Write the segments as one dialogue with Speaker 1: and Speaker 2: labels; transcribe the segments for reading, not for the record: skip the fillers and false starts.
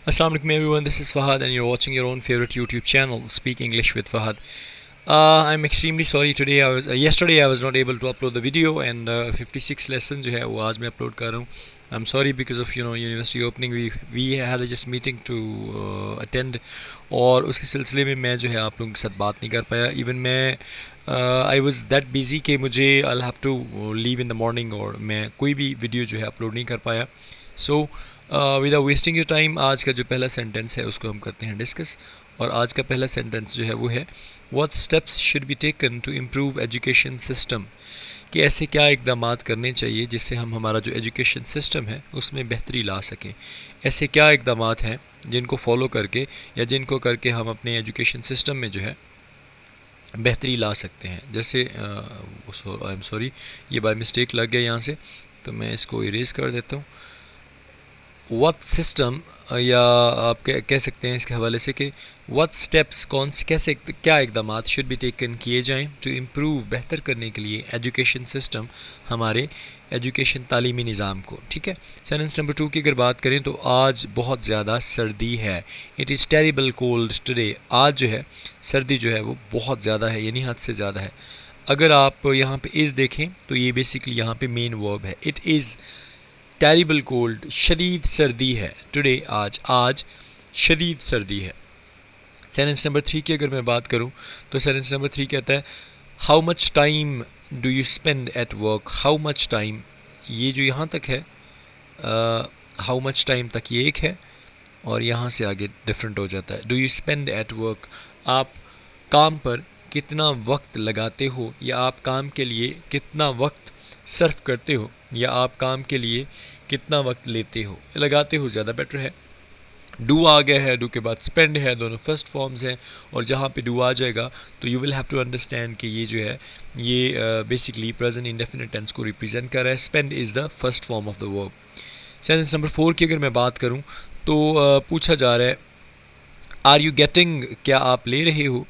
Speaker 1: Assalamu alaikum everyone, this is Fahad and you're watching your own favorite YouTube channel, Speak English with Fahad. I'm extremely sorry today yesterday I was not able to upload the video and 56 lesson जो है वो आज मैं upload कर रहा हूँ. I'm sorry because of university opening we had a just meeting to attend और उसके सिलसिले में मैं जो है आप लोगों के साथ बात नहीं कर पाया. Even मैं I was that busy कि मुझे I'll have to leave in the morning और मैं कोई भी वीडियो जो है अपलोड नहीं कर पाया. So without wasting your time आज का जो पहला सेंटेंस है उसको हम करते हैं डिस्कस. और आज का पहला सेंटेंस जो है वो है what steps should be taken to improve education system. कि ऐसे क्या इकदाम करने चाहिए जिससे हम हमारा जो एजुकेशन सिस्टम है उसमें बेहतरी ला सकें. ऐसे क्या इकदाम हैं जिनको फॉलो करके या जिनको करके हम अपने एजुकेशन सिस्टम में जो है बेहतरी ला सकते हैं. जैसे आई एम सॉरी ये बाय मिस्टेक लग गया यहाँ से, तो मैं इसको इरेज कर देता हूँ. व्हाट सिस्टम या आप कह सकते हैं इसके हवाले से कि व्हाट स्टेप्स कौन से कैसे क्या इकदाम शुड बी टेकन किए जाएं टू इम्प्रूव बेहतर करने के लिए एजुकेशन सिस्टम हमारे एजुकेशन तालीमी निज़ाम को. ठीक है. सेंटेंस नंबर 2 की अगर बात करें तो आज बहुत ज़्यादा सर्दी है. It is terrible cold today. आज जो है सर्दी जो है वो बहुत ज़्यादा है यानी हद से ज़्यादा है. अगर आप यहाँ पे इज़ देखें तो ये बेसिकली यहाँ पे मेन वर्ब है. इट इज़ टेरिबल कोल्ड, शदीद सर्दी है. टुडे आज शदीद सर्दी है. सेंटेंस नंबर 3 की अगर मैं बात करूं तो सेंटेंस नंबर 3 कहता है how much time do you spend at work. How much time, ये जो यहाँ तक है हाउ मच टाइम तक ये एक है और यहाँ से आगे डिफरेंट हो जाता है. Do you spend at work, आप काम पर कितना वक्त लगाते हो या आप काम के लिए कितना वक्त सर्फ करते हो या आप काम के लिए कितना वक्त लेते हो. लगाते हो ज़्यादा बेटर है. डू आ गया है, डू के बाद स्पेंड है, दोनों फर्स्ट फॉर्म्स हैं और जहाँ पे डू आ जाएगा तो you will have to understand कि ये जो है ये बेसिकली प्रेजेंट इंडेफिनिट टेंस को रिप्रेजेंट कर रहा है. Spend is the first form of the verb. Sentence number 4 की अगर मैं बात करूँ तो पूछा जा रहा है आर यू गेटिंग, क्या आप ले रहे हो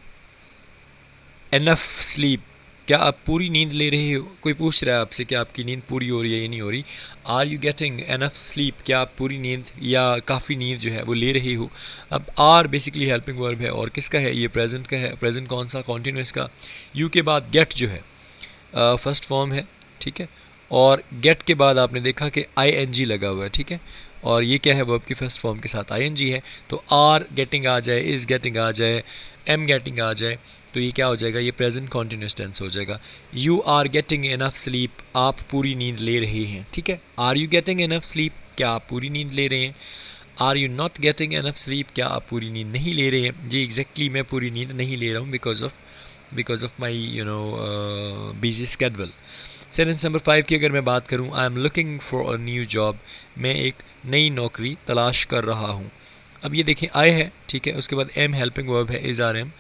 Speaker 1: एनफ स्लीप, क्या आप पूरी नींद ले रहे हो. कोई पूछ रहा है आपसे कि आपकी नींद पूरी हो रही है या नहीं हो रही. Are you getting enough sleep, क्या आप पूरी नींद या काफ़ी नींद जो है वो ले रहे हो. अब आर बेसिकली हेल्पिंग वर्ब है और किसका है, ये प्रेजेंट का है. प्रेजेंट कौन सा, कॉन्टिन्यूस का. यू के बाद गेट जो है फर्स्ट फॉर्म है. ठीक है. और गेट के बाद आपने देखा कि आई लगा हुआ है. ठीक है. और ये क्या है, वर्ब की फर्स्ट फॉर्म के साथ आई है. तो आर गेटिंग आ जाए, इज़ गेटिंग आ जाए, एम गेटिंग आ जाए तो ये क्या हो जाएगा, ये प्रेजेंट कॉन्टिन्यूस टेंस हो जाएगा. You are getting enough sleep, आप पूरी नींद ले रहे हैं. ठीक है. Are you getting enough sleep, क्या आप पूरी नींद ले रहे हैं. Are you not getting enough sleep, क्या आप पूरी नींद नहीं ले रहे हैं. जी एग्जैक्टली मैं पूरी नींद नहीं ले रहा हूँ because of my busy schedule. Sentence number 5 की अगर मैं बात करूँ आई am looking for a new job, मैं एक नई नौकरी तलाश कर रहा हूँ. अब ये देखें आई है. ठीक है. उसके बाद एम हेल्पिंग वर्ब है, इज़ आर एम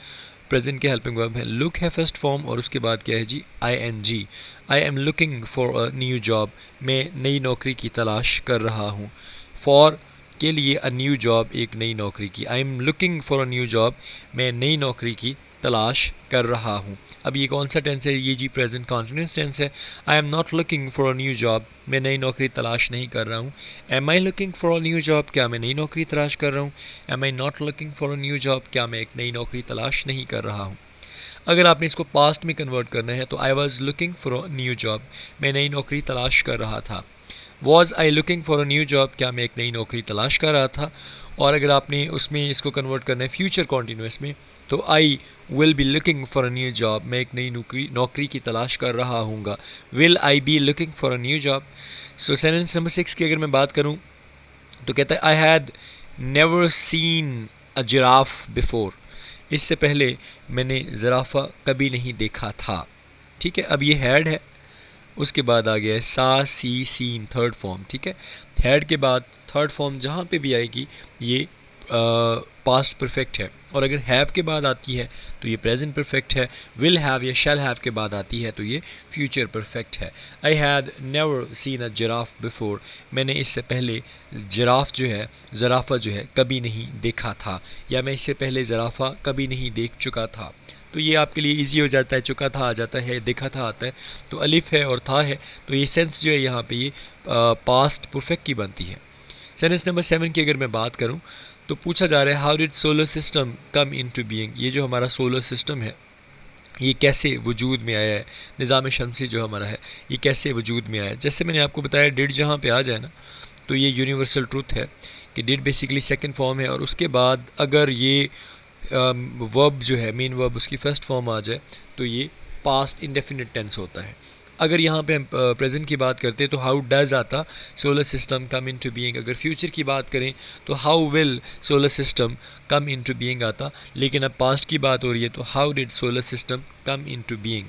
Speaker 1: प्रेजेंट के हेल्पिंग वर्ब है. लुक है फर्स्ट फॉर्म और उसके बाद क्या है जी I. I am looking for a new job, मैं नई नौकरी की तलाश कर रहा हूँ. फॉर के लिए अ न्यू जॉब, एक नई नौकरी की. आई am looking for a new job, मैं नई नौकरी की तलाश कर रहा हूँ. अब ये कौन सा टेंस है, ये जी प्रेजेंट कॉन्टिन्यूस टेंस है. I am not looking for a new job, मैं नई नौकरी तलाश नहीं कर रहा हूँ. Am I looking for a new job, क्या मैं नई नौकरी तलाश कर रहा हूँ. Am I not looking for a new job, क्या मैं एक नई नौकरी तलाश नहीं कर रहा हूँ. अगर आपने इसको पास्ट में कन्वर्ट करना है तो I was looking for a new job, मैं नई नौकरी तलाश कर रहा था. Was I looking for a new job, क्या मैं एक नई नौकरी तलाश कर रहा था. और अगर आपने उसमें इसको कन्वर्ट करना है फ्यूचर कॉन्टीन्यूस में तो I will be looking for a new job, मैं एक नई नौकरी की तलाश कर रहा हूँगा. Will I be looking for a new job. So sentence number 6 की अगर मैं बात करूँ तो कहता है I had never seen a giraffe before, इससे पहले मैंने ज़राफ़ा कभी नहीं देखा था. ठीक है. अब ये हैड है, उसके बाद आ गया है सा सी सीन थर्ड फॉर्म. ठीक है. हैड के बाद थर्ड फॉर्म जहाँ पे भी आएगी ये पास्ट परफेक्ट है. और अगर हैव के बाद आती है तो ये प्रेजेंट परफेक्ट है. विल हैव या शैल हैव के बाद आती है तो ये फ्यूचर परफेक्ट है. I had never seen a giraffe before, मैंने इससे पहले जिराफ जो है ज़राफ़ा जो है कभी नहीं देखा था, या मैं इससे पहले ज़राफ़ा कभी नहीं देख चुका था. तो ये आपके लिए इजी हो जाता है. चुका था आ जाता है, देखा था आता है, तो अलिफ है और था है तो ये सेंस जो है यहाँ पे ये पास्ट परफेक्ट की बनती है. सेंटेंस नंबर 7 की अगर मैं बात करूँ तो पूछा जा रहा है how did solar system come into being, ये जो हमारा सोलर सिस्टम है ये कैसे वजूद में आया है, निज़ाम शमसी जो हमारा है ये कैसे वजूद में आया है। जैसे मैंने आपको बताया डिड जहाँ पे आ जाए ना तो ये यूनिवर्सल ट्रूथ है कि डिड बेसिकली सेकंड फॉर्म है, और उसके बाद अगर ये वर्ब जो है मेन वर्ब उसकी फर्स्ट फॉर्म आ जाए तो ये पास्ट इंडेफिनिट टेंस होता है। अगर यहाँ पे हम प्रेजेंट की बात करते हैं तो हाउ डज आता solar system come into being, अगर फ्यूचर की बात करें तो how will solar system come into being आता, लेकिन अब पास्ट की बात हो रही है तो how did solar system come into being.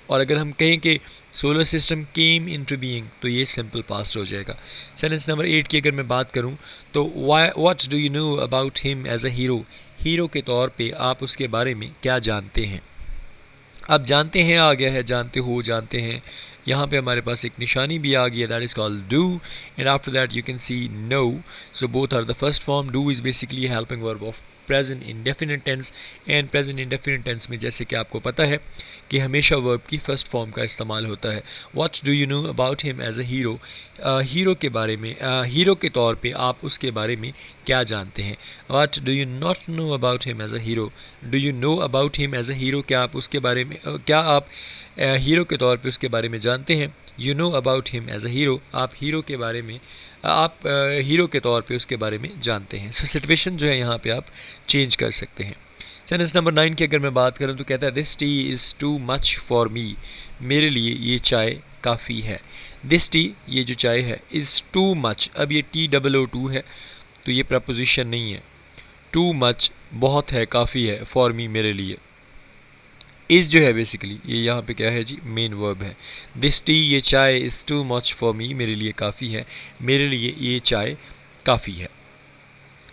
Speaker 1: और अगर हम कहें कि solar system came into being तो ये सिंपल पास्ट हो जाएगा। सेंटेंस नंबर 8 की अगर मैं बात करूं तो what do you know about him as a hero, hero के तौर पे आप उसके बारे में क्या जानते हैं। अब जानते हैं आ गया है, जानते हो, जानते हैं, यहाँ पे हमारे पास एक निशानी भी आ गई है, that is called do, and after that you can see know. So both are the first form. Do is basically helping verb of present indefinite tense, and present indefinite tense में जैसे कि आपको पता है कि हमेशा वर्ब की first form का इस्तेमाल होता है। What do you know about him as a hero, hero के बारे में, हीरो के तौर पे आप उसके बारे में क्या जानते हैं। What do you not know about him as a hero, do you know about him as a hero, क्या आप उसके बारे में क्या आप हीरो के तौर पे उसके बारे में जानते हैं। You know about him as a hero, आप हीरो के बारे में आप हीरो के तौर पे उसके बारे में जानते हैं। सो सिचुएशन जो है यहाँ पे आप चेंज कर सकते हैं। सेंटेंस नंबर 9 की अगर मैं बात करूँ तो कहता है this T is too much for me, मेरे लिए ये चाय काफ़ी है। दिस टी, ये जो चाय है, इज़ टू मच, अब ये TOO है तो ये प्रपोजिशन नहीं है। टू मच बहुत है, काफ़ी है, फॉर मी मेरे लिए। इज़ जो है बेसिकली ये यहाँ पे क्या है जी, मेन वर्ब है। दिस टी, ये चाय, is too much for me, मेरे लिए काफ़ी है, मेरे लिए ये चाय काफ़ी है।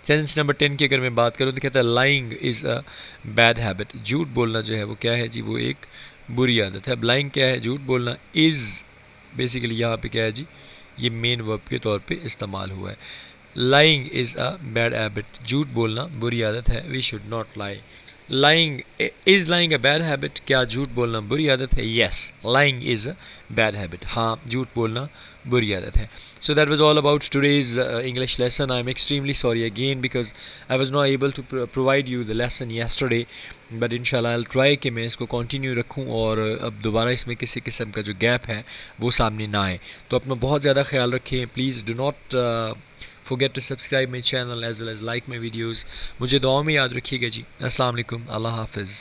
Speaker 1: सेंटेंस नंबर 10 की अगर मैं बात करूँ तो कहता है lying is a bad habit, झूठ बोलना जो है वो क्या है जी, वो एक बुरी आदत है। अब लाइंग क्या है, झूठ बोलना। इज़ बेसिकली यहाँ पे क्या है जी, ये मेन वर्ब के तौर पे इस्तेमाल हुआ है। Lying is a bad habit, झूठ बोलना बुरी आदत है, we should not lie. Lying, is lying a bad habit, क्या झूठ बोलना बुरी आदत है। Yes, lying is a bad habit, हाँ झूठ बोलना बुरी आदत है। So that was all about today's English lesson. I'm extremely sorry again because I was not able to provide you the lesson yesterday, but inshallah I'll try कि मैं इसको continue रखूं और अब दोबारा इसमें किसी किस्म का जो गैप है वो सामने ना आए। तो अपना बहुत ज़्यादा ख्याल रखें, please do not forget to subscribe my channel as well as like my videos. मुझे दुआ में याद रखिएगा जी। अस्सलाम वालेकुम, अल्लाह हाफ़िज़।